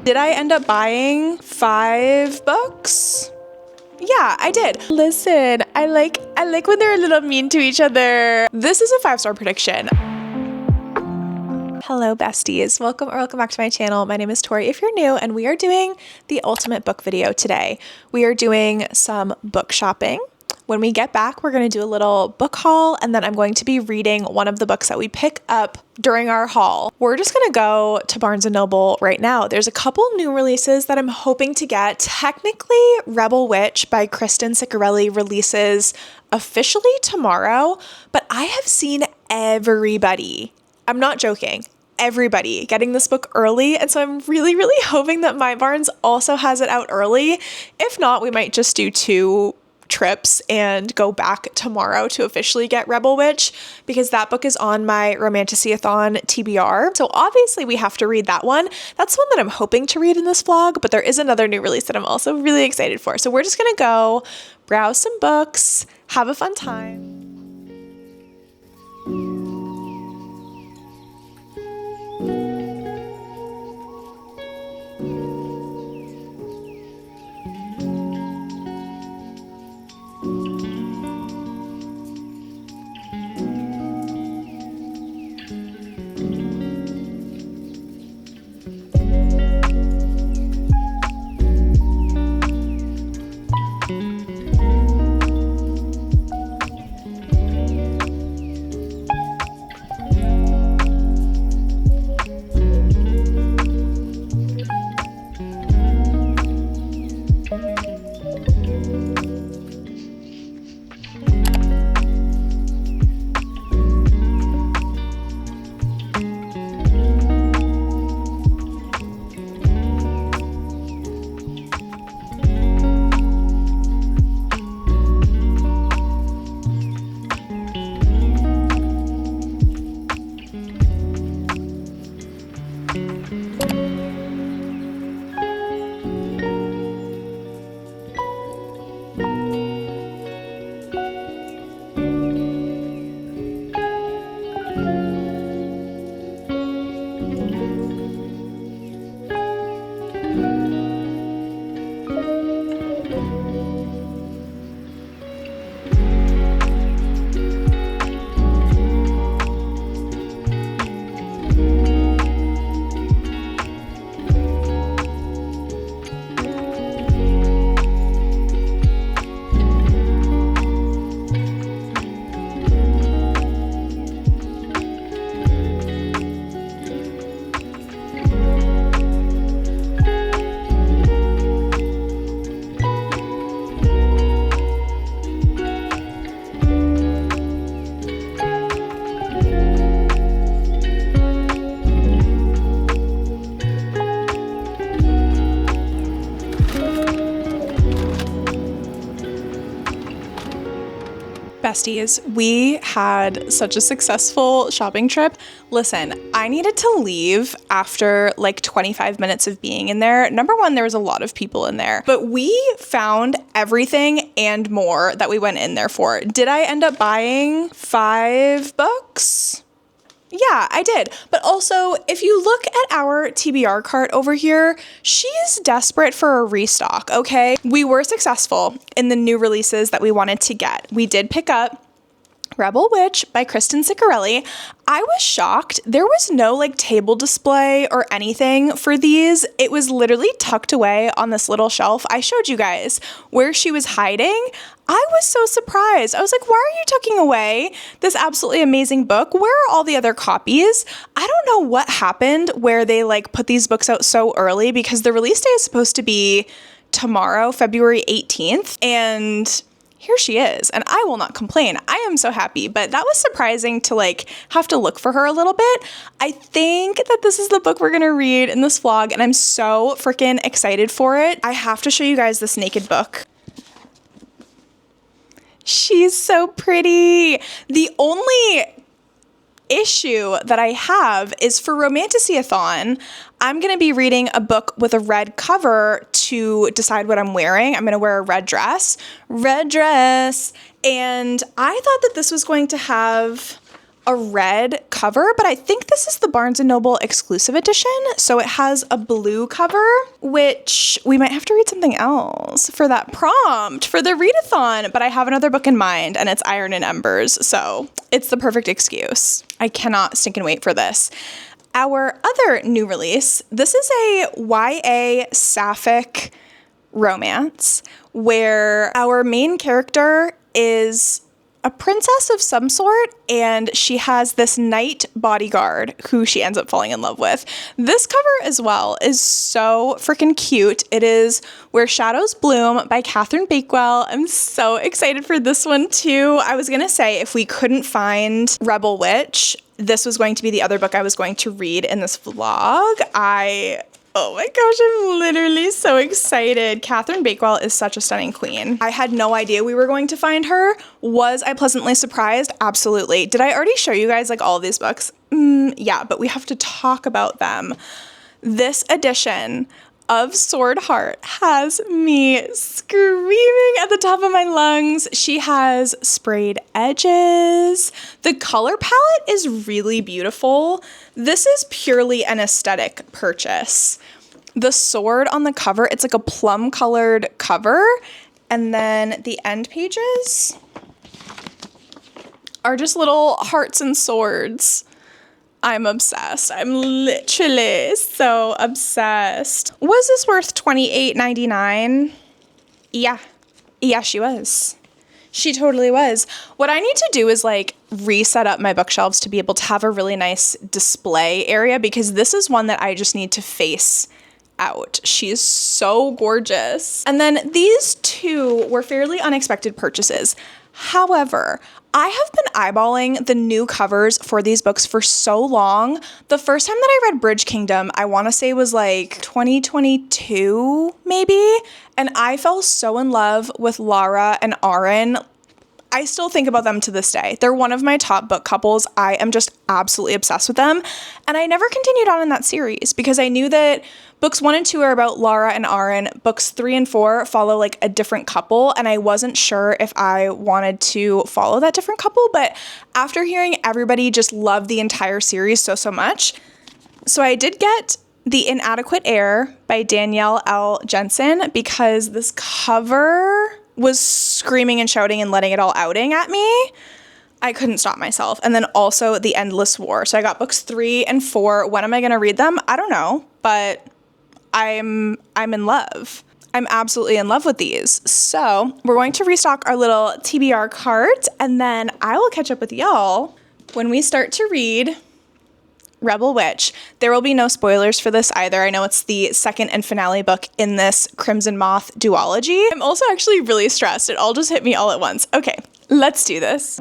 Did I end up buying 5 books? Yeah, I did. Listen, I like when they're a little mean to each other. This is a 5-star prediction. Hello besties, welcome back to my channel. My name is Tori if you're new, and we are doing the ultimate book video today. We are doing some book shopping. When we get back, we're going to do a little book haul, and then I'm going to be reading one of the books that we pick up during our haul. We're just going to go to Barnes & Noble right now. There's a couple new releases that I'm hoping to get. Technically, Rebel Witch by Kristen Ciccarelli releases officially tomorrow, but I have seen everybody, I'm not joking, everybody getting this book early, and so I'm really hoping that my Barnes also has it out early. If not, we might just do 2 trips and go back tomorrow to officially get Rebel Witch, because that book is on my romantasy-a-thon TBR. So obviously we have to read that one. That's one that I'm hoping to read in this vlog, but there is another new release that I'm also really excited for. So we're just gonna go browse some books, have a fun time. Besties, we had such a successful shopping trip. Listen, I needed to leave after like 25 minutes of being in there. Number one, there was a lot of people in there, but we found everything and more that we went in there for. Did I end up buying 5 books? Yeah, I did. But also, if you look at our TBR cart over here, she's desperate for a restock, okay? We were successful in the new releases that we wanted to get. We did pick up Rebel Witch by Kristen Ciccarelli. I was shocked. There was no like table display or anything for these. It was literally tucked away on this little shelf. I showed you guys where she was hiding. I was so surprised. I was like, why are you tucking away this absolutely amazing book? Where are all the other copies? I don't know what happened where they like put these books out so early, because the release day is supposed to be tomorrow, February 18th. And here she is, and I will not complain. I am so happy, but that was surprising to like have to look for her a little bit. I think that this is the book we're gonna read in this vlog, and I'm so freaking excited for it. I have to show you guys this naked book. She's so pretty. The only issue that I have is for Romantasy-a-thon, I'm going to be reading a book with a red cover to decide what I'm wearing. I'm going to wear a red dress. And I thought that this was going to have a red cover, but I think this is the Barnes & Noble exclusive edition. So it has a blue cover, which we might have to read something else for that prompt for the readathon, but I have another book in mind and it's Iron and Embers. So it's the perfect excuse. I cannot stinking wait for this. Our other new release, this is a YA sapphic romance where our main character is a princess of some sort, and she has this knight bodyguard who she ends up falling in love with. This cover as well is so freaking cute. It is Where Shadows Bloom by Catherine Bakewell. I'm so excited for this one too. I was gonna say if we couldn't find Rebel Witch, this was going to be the other book I was going to read in this vlog. Oh my gosh, I'm literally so excited. Catherine Bakewell is such a stunning queen. I had no idea we were going to find her. Was I pleasantly surprised? Absolutely. Did I already show you guys like all of these books? Yeah, but we have to talk about them. This edition of Sword Heart has me screaming at the top of my lungs. She has sprayed edges. The color palette is really beautiful. This is purely an aesthetic purchase. The sword on the cover, it's like a plum colored cover. And then the end pages are just little hearts and swords. I'm obsessed. I'm literally so obsessed. Was this worth $28.99? Yeah. Yeah, she was. She totally was. What I need to do is like reset up my bookshelves to be able to have a really nice display area because this is one that I just need to face out. She's so gorgeous. And then these two were fairly unexpected purchases. However, I have been eyeballing the new covers for these books for so long. The first time that I read Bridge Kingdom, I want to say was like 2022 maybe, and I fell so in love with Lara and Aaron. I still think about them to this day. They're one of my top book couples. I am just absolutely obsessed with them. And I never continued on in that series because I knew that books 1 and 2 are about Lara and Aaron. Books 3 and 4 follow like a different couple. And I wasn't sure if I wanted to follow that different couple. But after hearing everybody just love the entire series so much, so I did get The Inadequate Heir by Danielle L. Jensen because this cover was screaming and shouting and letting it all outing at me. I couldn't stop myself. And then also The Endless War. So I got books 3 and 4. When am I going to read them? I don't know, but I'm in love. I'm absolutely in love with these. So we're going to restock our little TBR cart, and then I will catch up with y'all when we start to read Rebel Witch. There will be no spoilers for this either. I know it's the second and finale book in this Crimson Moth duology. I'm also actually really stressed. It all just hit me all at once. Okay, let's do this.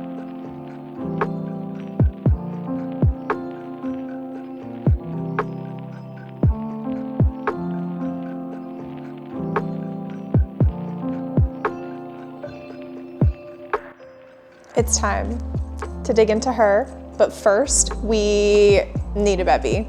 It's time to dig into her, but first we need a bevy.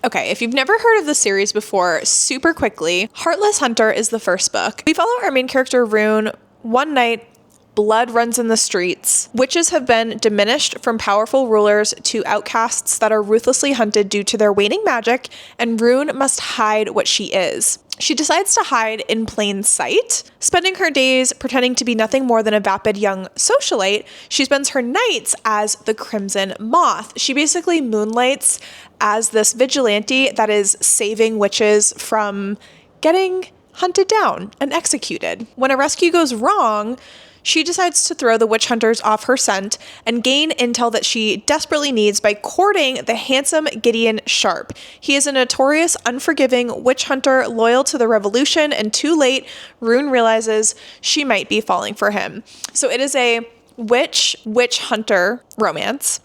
Okay, if you've never heard of the series before, super quickly, Heartless Hunter is the first book. We follow our main character, Rune. One night, blood runs in the streets. Witches have been diminished from powerful rulers to outcasts that are ruthlessly hunted due to their waning magic, and Rune must hide what she is. She decides to hide in plain sight. Spending her days pretending to be nothing more than a vapid young socialite, she spends her nights as the Crimson Moth. She basically moonlights as this vigilante that is saving witches from getting hunted down and executed. When a rescue goes wrong, she decides to throw the witch hunters off her scent and gain intel that she desperately needs by courting the handsome Gideon Sharp. He is a notorious, unforgiving witch hunter loyal to the revolution, and too late, Rune realizes she might be falling for him. So it is a witch hunter romance.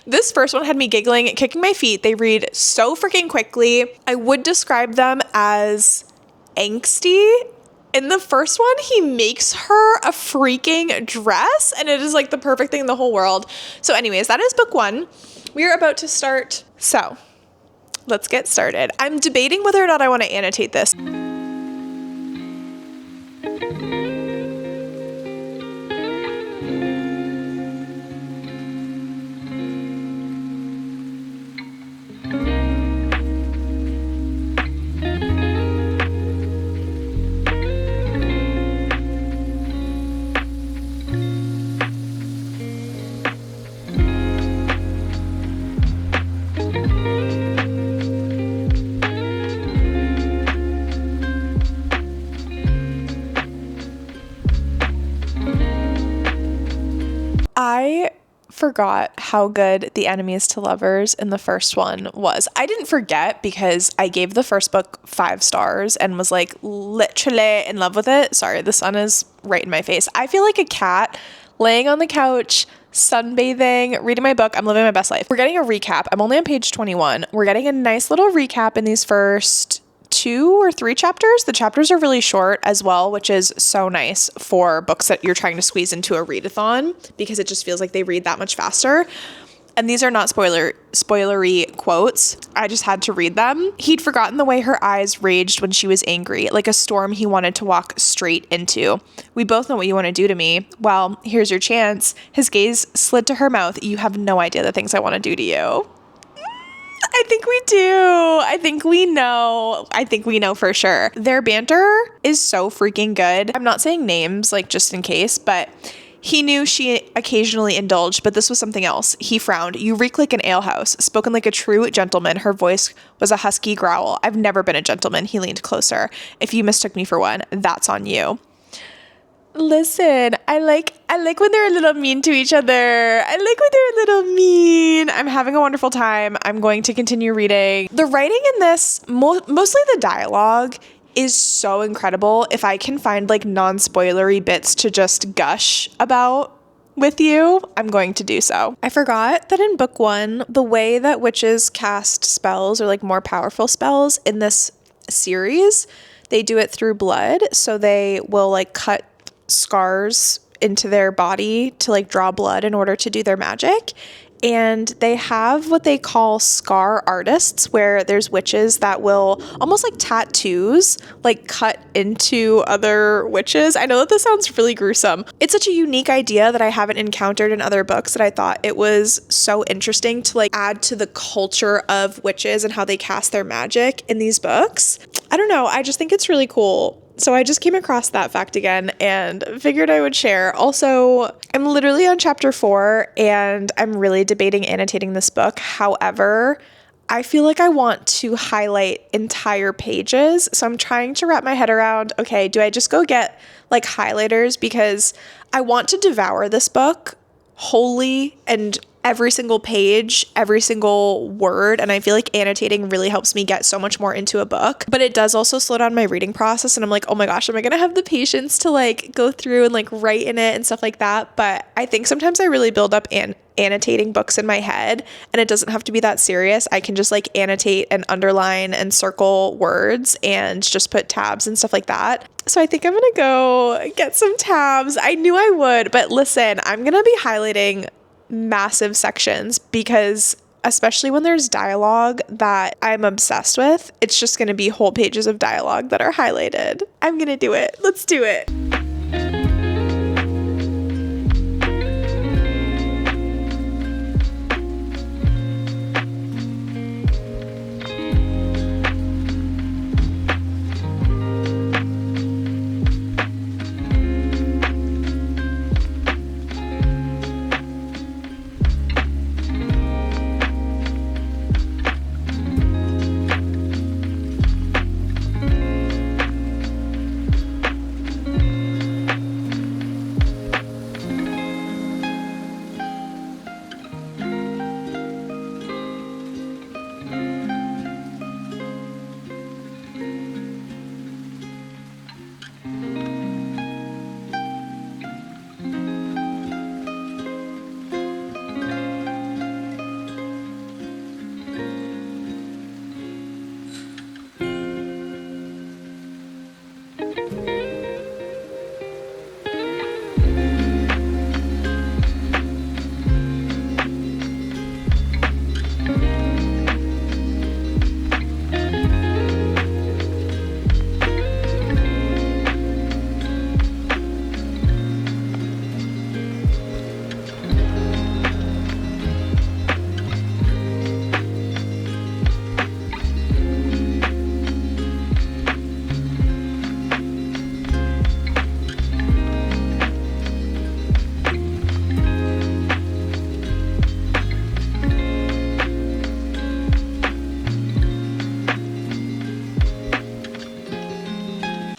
This first one had me giggling, kicking my feet. They read so freaking quickly. I would describe them as angsty. In the first one, he makes her a freaking dress, and it is like the perfect thing in the whole world. So anyways, that is book 1. We are about to start. So let's get started. I'm debating whether or not I want to annotate this. forgot how good The Enemies to Lovers in the first one was. I didn't forget because I gave the first book 5 stars and was like literally in love with it. Sorry, the sun is right in my face. I feel like a cat laying on the couch, sunbathing, reading my book. I'm living my best life. We're getting a recap. I'm only on page 21. We're getting a nice little recap in these first 2 or 3 chapters. The chapters are really short as well, which is so nice for books that you're trying to squeeze into a readathon because it just feels like they read that much faster. And these are not spoilery quotes. I just had to read them. He'd forgotten the way her eyes raged when she was angry, like a storm he wanted to walk straight into. We both know what you want to do to me. Well, here's your chance. His gaze slid to her mouth. You have no idea the things I want to do to you. I think we do. I think we know. I think we know for sure. Their banter is so freaking good. I'm not saying names, like just in case, but he knew she occasionally indulged, but this was something else. He frowned. You reek like an alehouse, spoken like a true gentleman. Her voice was a husky growl. I've never been a gentleman. He leaned closer. If you mistook me for one, that's on you. Listen, I like when they're a little mean to each other. I like when they're a little mean. I'm having a wonderful time. I'm going to continue reading. The writing in this, mostly the dialogue, is so incredible. If I can find like non-spoilery bits to just gush about with you, I'm going to do so. I forgot that in book 1, the way that witches cast spells or like more powerful spells in this series, they do it through blood. So they will like cut scars into their body to like draw blood in order to do their magic. And they have what they call scar artists, where there's witches that will almost like tattoos, like cut into other witches. I know that this sounds really gruesome. It's such a unique idea that I haven't encountered in other books that I thought it was so interesting to like add to the culture of witches and how they cast their magic in these books. I don't know. I just think it's really cool. So I just came across that fact again and figured I would share. Also, I'm literally on chapter 4 and I'm really debating annotating this book. However, I feel like I want to highlight entire pages. So I'm trying to wrap my head around, okay, do I just go get like highlighters? Because I want to devour this book wholly and every single page, every single word. And I feel like annotating really helps me get so much more into a book, but it does also slow down my reading process. And I'm like, oh my gosh, am I going to have the patience to like go through and like write in it and stuff like that? But I think sometimes I really build up annotating books in my head, and it doesn't have to be that serious. I can just like annotate and underline and circle words and just put tabs and stuff like that. So I think I'm going to go get some tabs. I knew I would, but listen, I'm going to be highlighting massive sections because especially when there's dialogue that I'm obsessed with, it's just going to be whole pages of dialogue that are highlighted. I'm going to do it. Let's do it.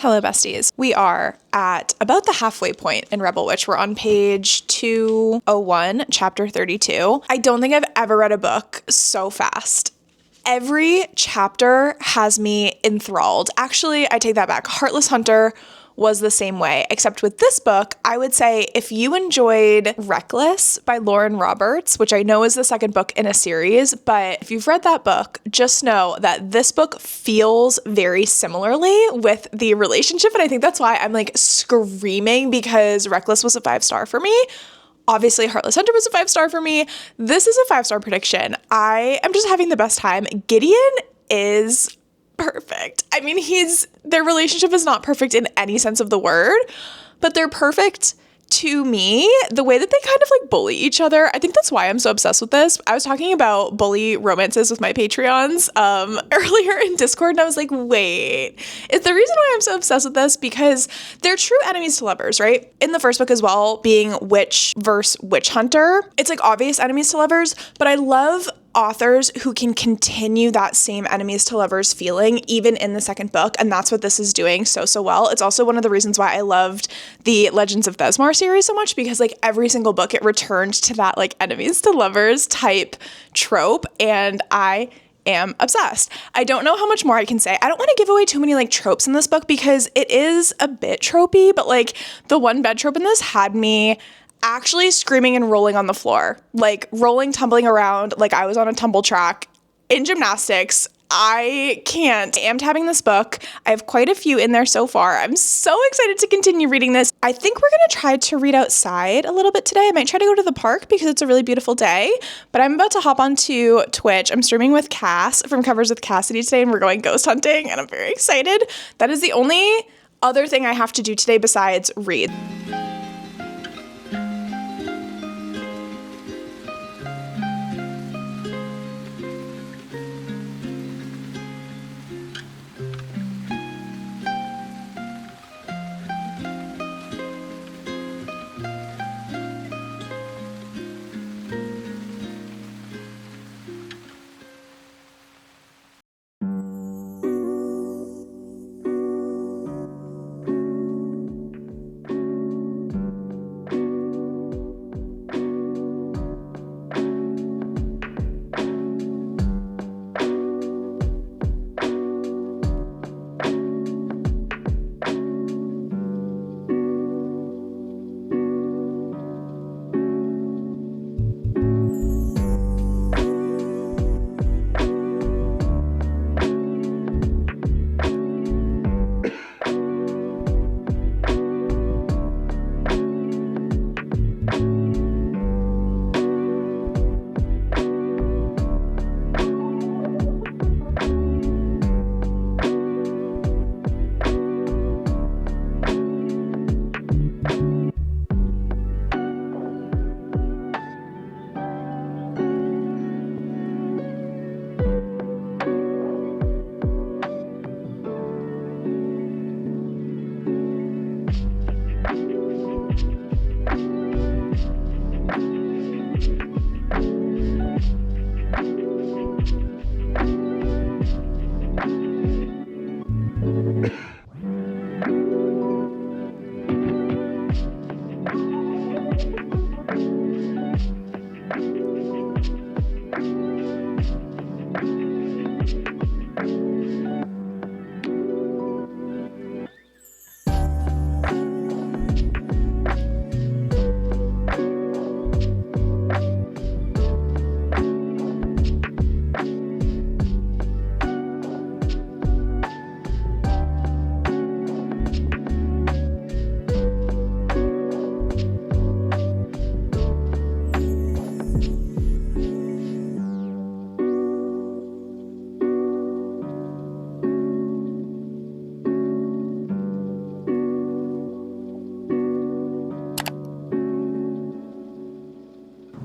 Hello, besties. We are at about the halfway point in Rebel Witch. We're on page 201, chapter 32. I don't think I've ever read a book so fast. Every chapter has me enthralled. Actually, I take that back. Heartless Hunter was the same way, except with this book, I would say if you enjoyed Reckless by Lauren Roberts, which I know is the second book in a series, but if you've read that book, just know that this book feels very similarly with the relationship, and I think that's why I'm like screaming, because Reckless was a 5-star for me. Obviously, Heartless Hunter was a 5-star for me. This is a 5-star prediction. I am just having the best time. Gideon is perfect. I mean, their relationship is not perfect in any sense of the word, but they're perfect to me. The way that they kind of like bully each other, I think that's why I'm so obsessed with this. I was talking about bully romances with my Patreons earlier in Discord, and I was like, wait, is the reason why I'm so obsessed with this because they're true enemies to lovers, right? In the first book as well, being witch versus witch hunter, it's like obvious enemies to lovers, but I love authors who can continue that same enemies to lovers feeling even in the second book, and that's what this is doing so well. It's also one of the reasons why I loved the Legends of Thesmar series so much, because like every single book it returned to that like enemies to lovers type trope, and I am obsessed. I don't know how much more I can say. I don't want to give away too many like tropes in this book because it is a bit tropey, but like the one bed trope in this had me actually screaming and rolling on the floor, like rolling, tumbling around like I was on a tumble track in gymnastics. I can't. I am tabbing this book. I have quite a few in there so far. I'm so excited to continue reading this. I think we're going to try to read outside a little bit today. I might try to go to the park because it's a really beautiful day, but I'm about to hop onto Twitch. I'm streaming with Cass from Covers with Cassidy today, and we're going ghost hunting, and I'm very excited. That is the only other thing I have to do today besides read.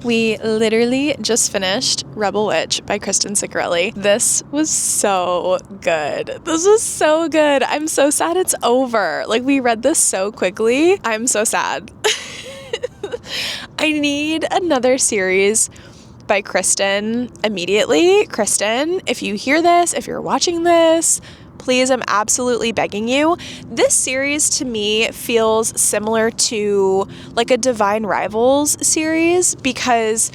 We literally just finished Rebel Witch by Kristen Ciccarelli. This was so good. This was so good. I'm so sad it's over. Like, we read this so quickly. I'm so sad. I need another series by Kristen immediately. Kristen, if you hear this, if you're watching this, please, I'm absolutely begging you. This series to me feels similar to like a Divine Rivals series because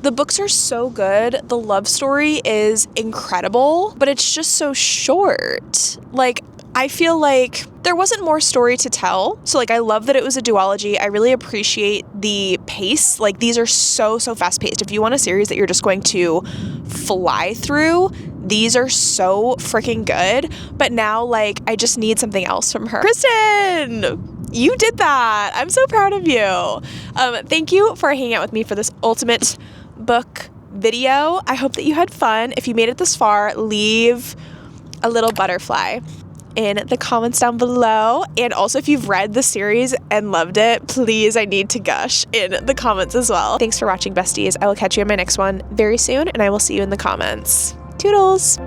the books are so good. The love story is incredible, but it's just so short. Like, I feel like there wasn't more story to tell. So like, I love that it was a duology. I really appreciate the pace. Like, these are so fast paced. If you want a series that you're just going to fly through, these are so freaking good. But now, like, I just need something else from her. Kristen, you did that. I'm so proud of you. Thank you for hanging out with me for this ultimate book video. I hope that you had fun. If you made it this far, leave a little butterfly in the comments down below. And also, if you've read the series and loved it, please, I need to gush in the comments as well. Thanks for watching, besties. I will catch you in my next one very soon, and I will see you in the comments. Toodles!